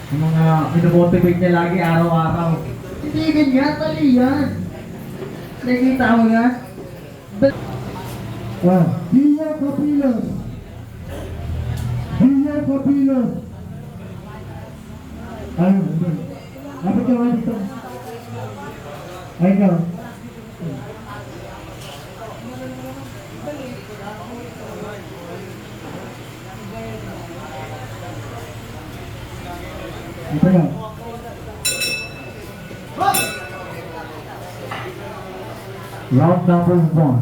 Yung mga inomotivate niya lagi araw-araw. Hindi ganyan, mali yan. Nakikita mo yan? Dia Capilos. Dia Capilos. Ayun, ayun. Dapat ka nga dito. Ayun ka. Ito na. Round number 1.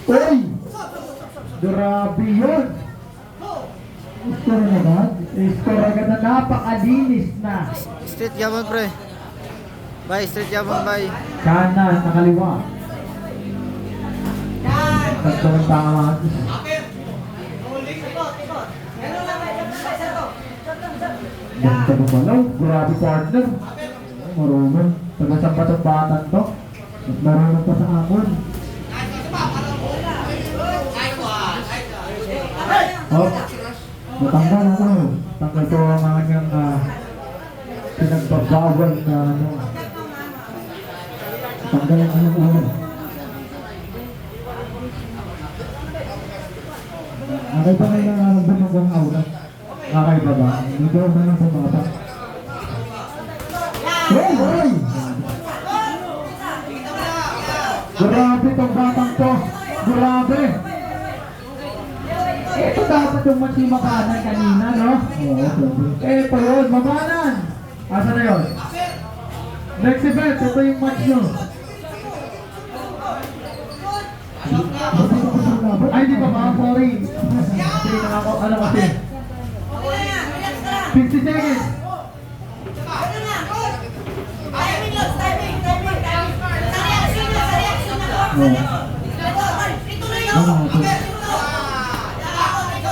Uy! Grabe yun! Score na ba? Score agad na napakalinis na. Straight yabon pre. Bye, straight yabon bye. Kanan, nakaliwa. Tatlo ng tama. Ganda mo ba lang? Grabe partner. Marunong. Taga-sampatang-batan to. At marunong pa sa amon. Oh, matanggal ako. Tanggal ko ang mga niyang pinagbabawal na ano. Tanggal ang anong ulo. Okay ba kayo nararamdaman ng aura? Okay ba ba? Hindi ko ba nang bumaba? Hey! Hey! Grabe tong batang to! Grabe! Ito dapat yung match ni Makanan kanina, no? Oo, grabe. Ito yun, Makanan! Asa na yun? Next event, ito yung match nyo. Ay, di ba ba? Sorry. Sige na ako, ano kasi? 50 seconds.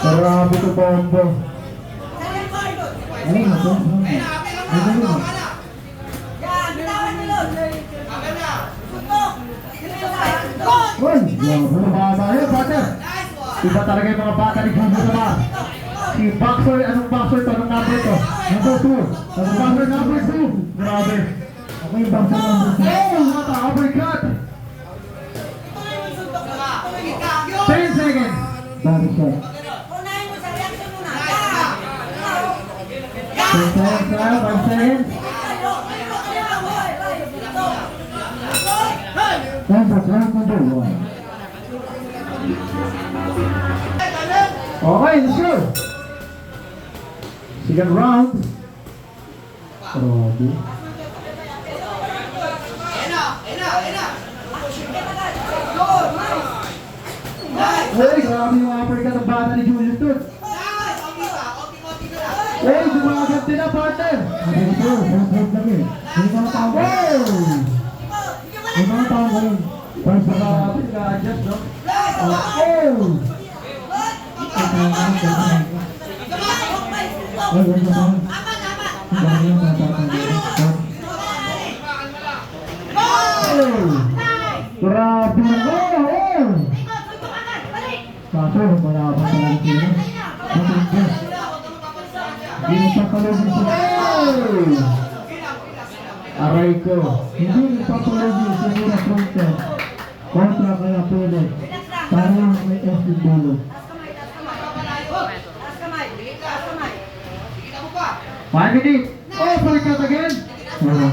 Grabe to bombo. Ayun na to. Ayun na. Uy! Bumaba yun, partner. Iba talaga yung mga bata ni Juno naman. Si Boxer, anong Boxer to? Anong number to? Number 2. Boxer number 2. Grabe. Ako yung bangsa number 2. Oh, what a uppercut! 10 seconds. Body shot. 10 seconds na, 5 seconds. That's number 1. Okay, let's go. Second round. Grabe. Uy, grabe yung uppercut ng bata ni Julius Tut. Uy, gumaganti na, partner. Sabi ko, first lang eh. May mga tao ba? May mga tao ba yun? First lang. Grabe, nag-adjust, no? Oh! Ay, wala ba? Ang dami yung mga tao ba? Oh! Grabe na. Oh! Kaso, malabang talaga sila. Matindi. Hindi nagpapalagin sila. Oh! Aray ko. Hindi nagpapalagin sila kontra. Kontra kaya pilit. Parang may S yung dulo. 5 minutes. Oh, uppercut again. Oo.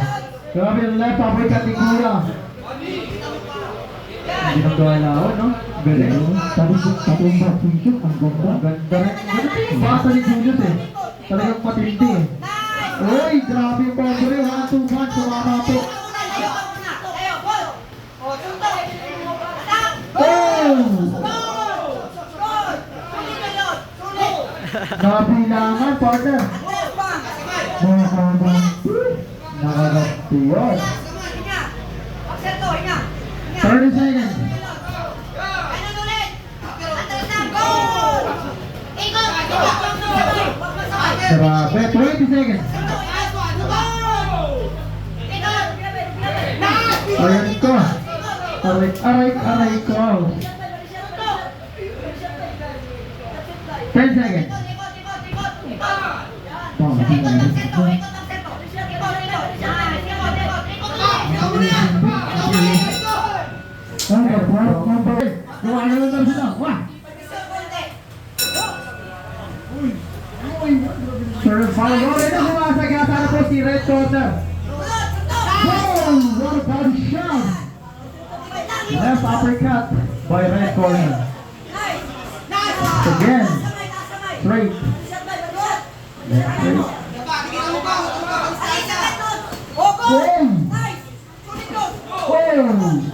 Grabe yung left uppercut ni Kuya. Hindi nang gawa na ako, no? Galing. Tapos yung boxing shoot, ang ganda. Ganda rin. Ganda yung basa ni Julius eh. Talagang matindi eh. Uy, grabe yung combo rin. 1, 2 punch. Sumama po. Oh! Nabilangan, partner. Mga kabang. Nakagati yun. 30 seconds. Grabe, 20 seconds. Aray ko. Aray ko. 10 seconds. Yung ano lang daw sila. Wah! Sir, follow rin ang sumasagasa na po si Red Corner. Boom! What a body shot! Left uppercut by Red Corner. Again. Straight. Left straight. Boom! Boom!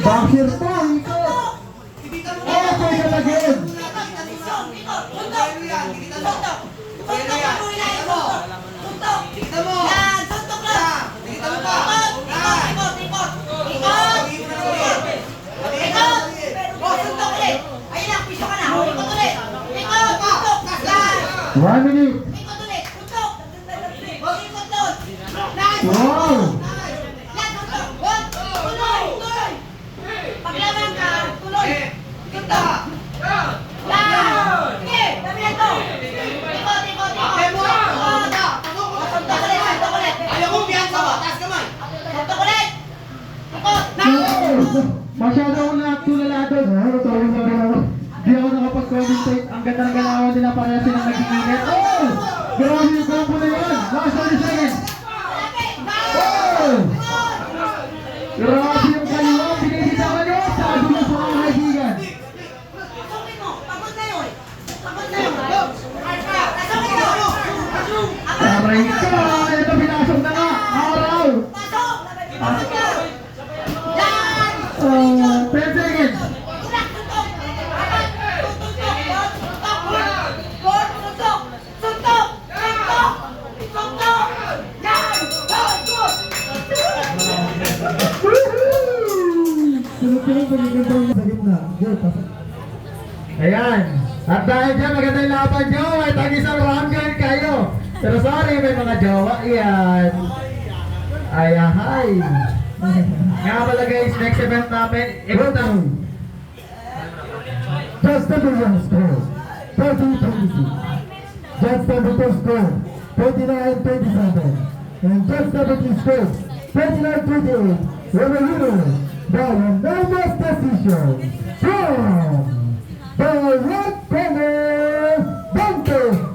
Boxer po, ikot! Okay ka again! One minute! Wow! Masyado akong natulala doon. Di ako nakapag-commentate. Ang ganda ng galawan nila para silang nag-iinit. Oh! Grabe yung combo na yun! Last 30 seconds! Oh! Grabe yung kaliwa! Pinititawan nyo! Sabi nyo sa mga kaibigan! Aray ka! Ito pinasok na nga! Araw! 10 seconds! Ayan. At dahil dyan, maganda yung laban nyo. May tag-isang round girl kayo. Pero sorry, may mga jowa. Ayan. Ayahay. Nga pala guys, next event namin, event namin. Just the Brazilian score, 30-26. Just the Brazilian score, 29-27. And just the Brazilian score, 29-28. With a winner by unanimous decision from the red corner, Dante